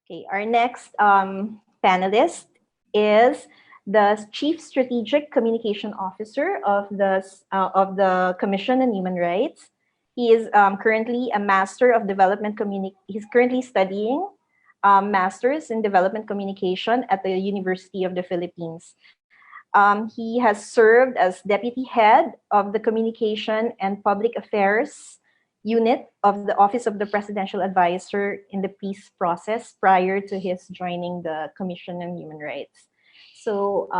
Okay, our next panelist is the Chief Strategic Communication Officer of the Commission on Human Rights. He is currently a Master of Development He's currently studying Masters in Development Communication at the University of the Philippines. He has served as Deputy Head of the Communication and Public Affairs Unit of the Office of the Presidential Advisor in the peace process prior to his joining the Commission on Human Rights. So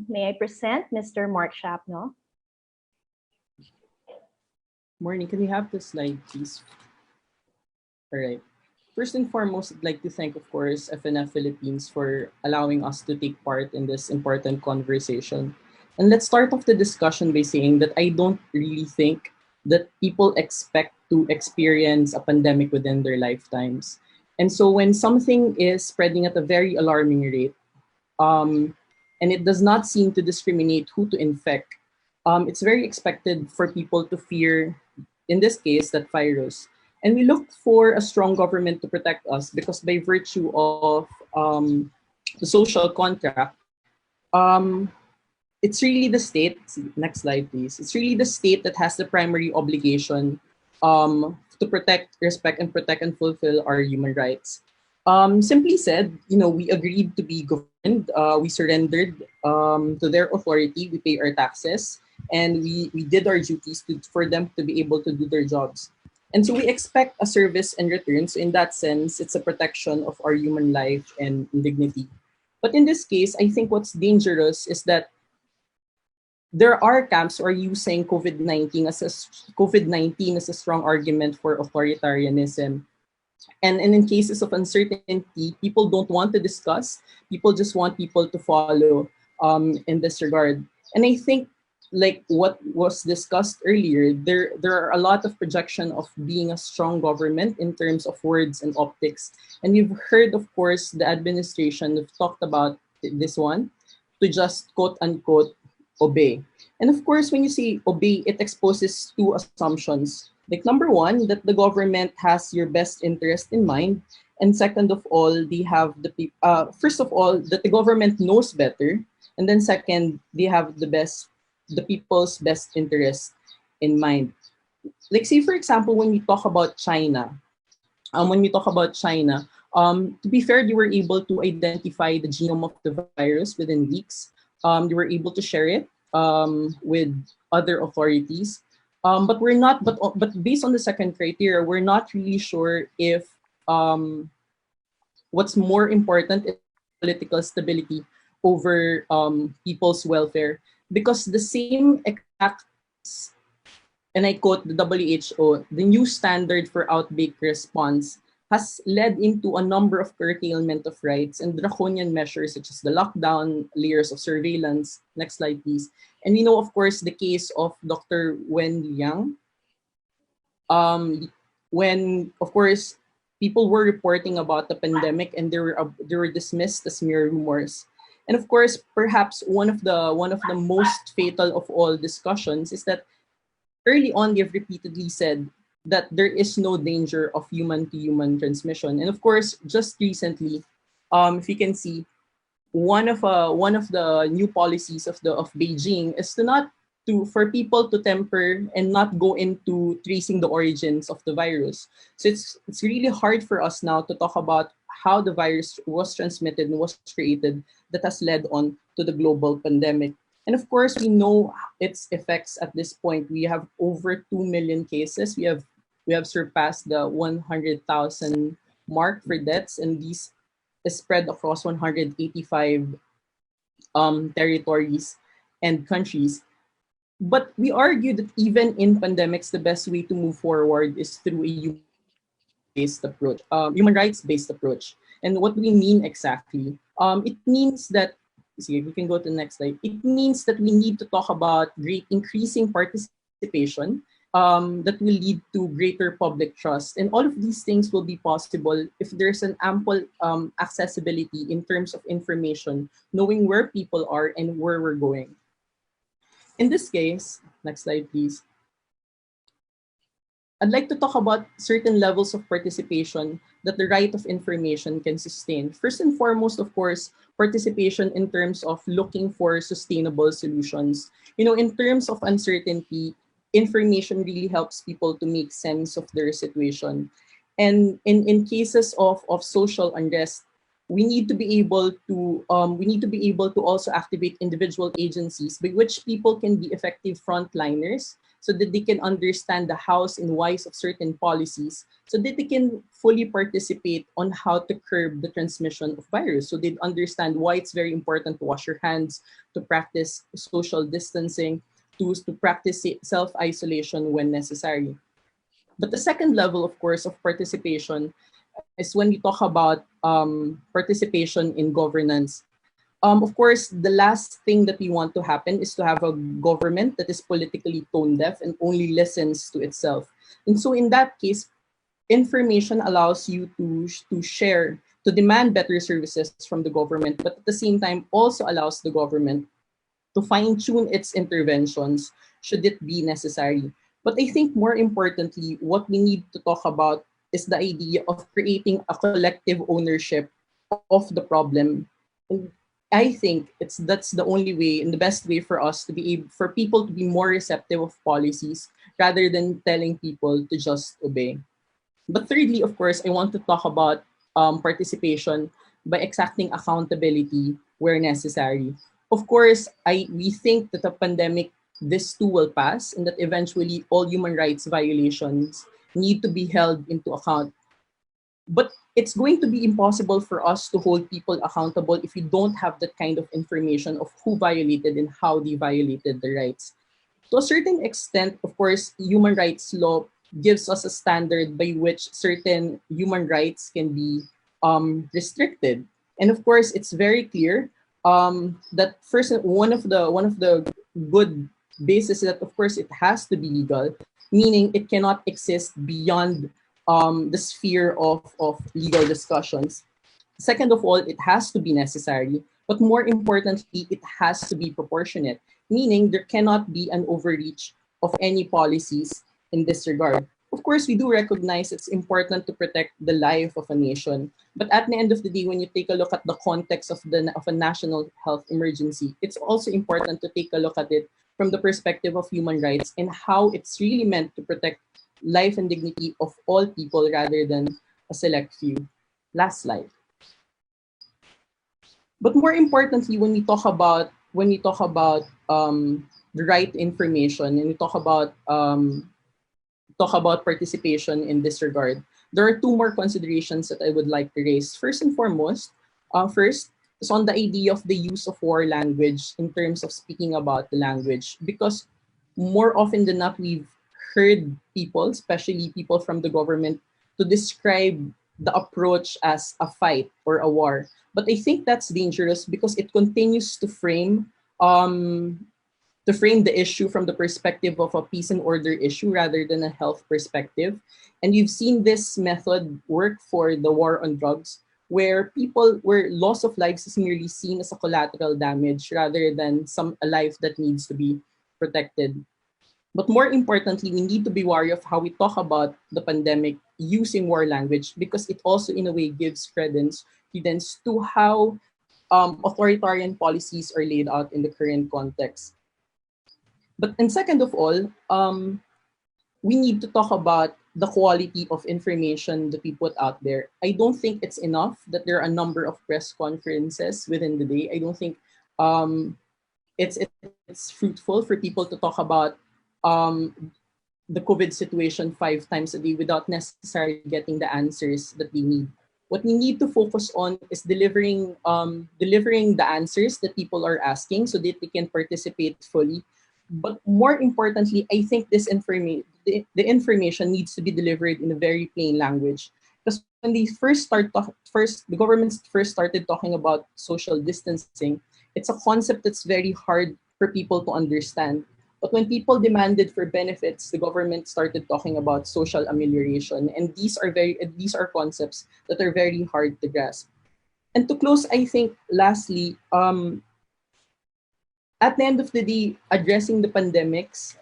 may I present Mr. Marc Siapno? Morning, can we have the slide, please? All right. First and foremost, I'd like to thank, of course, FNF Philippines for allowing us to take part in this important conversation. And let's start off the discussion by saying that I don't really think that people expect to experience a pandemic within their lifetimes. And so when something is spreading at a very alarming rate, and it does not seem to discriminate who to infect, it's very expected for people to fear, in this case, that virus. And we look for a strong government to protect us because by virtue of the social contract, it's really the state, next slide please, it's really the state that has the primary obligation to protect, respect, and protect and fulfill our human rights. Simply said, we agreed to be governed, we surrendered to their authority, we pay our taxes, and we did our duties for them to be able to do their jobs. And so we expect a service in return. So in that sense, it's a protection of our human life and dignity. But in this case, I think what's dangerous is that there are camps who are using COVID-19 as a strong argument for authoritarianism. And in cases of uncertainty, people don't want to discuss. People just want people to follow in this regard. And I think, like what was discussed earlier, there are a lot of projection of being a strong government in terms of words and optics. And we've heard, of course, the administration have talked about this one, to just quote unquote obey. And of course, when you say obey, it exposes two assumptions. Like number one, that the government has your best interest in mind. And second of all, they have first of all, that the government knows better. And then second, they have the people's best interest in mind. Like say, for example, when we talk about China, to be fair, they were able to identify the genome of the virus within weeks. They were able to share it with other authorities. But we're not. But based on the second criteria, we're not really sure if what's more important is political stability over people's welfare, because the same exact, and I quote the WHO, the new standard for outbreak response has led into a number of curtailment of rights and draconian measures such as the lockdown, layers of surveillance. Next slide, please. And we know, of course, the case of Dr. Wen Liang, when, of course, people were reporting about the pandemic and they were dismissed as mere rumors. And of course, perhaps one of the most fatal of all discussions is that early on they've repeatedly said that there is no danger of human-to-human transmission. And of course, just recently, if you can see, one of the new policies of Beijing is for people to temper and not go into tracing the origins of the virus. So it's really hard for us now to talk about how the virus was transmitted and was created that has led on to the global pandemic. And of course, we know its effects at this point. We have over 2 million cases. We have surpassed the 100,000 mark for deaths, and these is spread across 185 territories and countries. But we argue that even in pandemics, the best way to move forward is through a human-based approach, human rights-based approach. And what do we mean exactly? It means that, see, we can go to the next slide. It means that we need to talk about increasing participation that will lead to greater public trust. And all of these things will be possible if there's an ample accessibility in terms of information, knowing where people are and where we're going. In this case, next slide, please. I'd like to talk about certain levels of participation that the right of information can sustain. First and foremost, of course, participation in terms of looking for sustainable solutions. In terms of uncertainty, information really helps people to make sense of their situation. And in cases of social unrest, we need to be able to also activate individual agencies by which people can be effective frontliners so that they can understand the hows and whys of certain policies so that they can fully participate on how to curb the transmission of virus. So they understand why it's very important to wash your hands, to practice social distancing, to practice self-isolation when necessary. But the second level, of course, of participation is when we talk about participation in governance. Of course, the last thing that we want to happen is to have a government that is politically tone deaf and only listens to itself. And so, in that case, information allows you to share, to demand better services from the government, but at the same time also allows the government to fine tune its interventions should it be necessary. But I think more importantly, what we need to talk about is the idea of creating a collective ownership of the problem. And I think that's the only way and the best way for us to be able, for people to be more receptive of policies rather than telling people to just obey. But thirdly, of course, I want to talk about participation by exacting accountability where necessary. Of course, we think that the pandemic, this too will pass, and that eventually all human rights violations need to be held into account. But it's going to be impossible for us to hold people accountable if we don't have that kind of information of who violated and how they violated the rights. To a certain extent, of course, human rights law gives us a standard by which certain human rights can be restricted. And of course, it's very clear that first one of the good basis is that of course it has to be legal, meaning it cannot exist beyond the sphere of legal discussions. Second of all, it has to be necessary, but more importantly, it has to be proportionate, meaning there cannot be an overreach of any policies in this regard. Of course, we do recognize it's important to protect the life of a nation, but at the end of the day, when you take a look at the context of a national health emergency, it's also important to take a look at it from the perspective of human rights and how it's really meant to protect life and dignity of all people rather than a select few. Last slide. But more importantly, when we talk about the right information and we talk about participation in this regard, there are two more considerations that I would like to raise. First and foremost, first is on the idea of the use of war language in terms of speaking about the language, because more often than not, we've heard people, especially people from the government, to describe the approach as a fight or a war. But I think that's dangerous because it continues um, to frame the issue from the perspective of a peace and order issue rather than a health perspective. And you've seen this method work for the war on drugs, where loss of lives is merely seen as a collateral damage rather than a life that needs to be protected. But more importantly, we need to be wary of how we talk about the pandemic using war language, because it also, in a way, gives credence to how authoritarian policies are laid out in the current context. But and second of all, we need to talk about the quality of information that we put out there. I don't think it's enough that there are a number of press conferences within the day. I don't think um, it's fruitful for people to talk about um, the COVID situation 5 times a day without necessarily getting the answers that they need. What we need to focus on is delivering the answers that people are asking so that they can participate fully. But more importantly, I think the information needs to be delivered in a very plain language. Because when they the government first started talking about social distancing, it's a concept that's very hard for people to understand. But when people demanded for benefits, the government started talking about social amelioration, and these are concepts that are very hard to grasp. And to close, I think lastly, at the end of the day, addressing the pandemics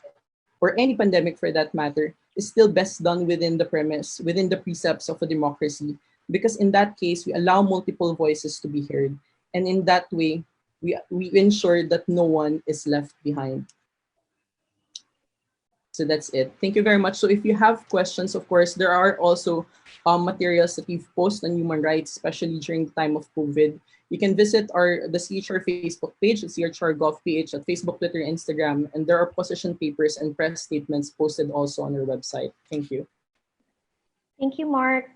or any pandemic for that matter is is still best done within the premise, within the precepts of a democracy, because in that case, we allow multiple voices to be heard. And in that way, we ensure that no one is left behind. So that's it. Thank you very much. So if you have questions, of course, there are also materials that we've posted on human rights, especially during the time of COVID. You can visit the CHR Facebook page, the CHR GovPH at Facebook, Twitter, Instagram, and there are position papers and press statements posted also on our website. Thank you. Thank you, Mark.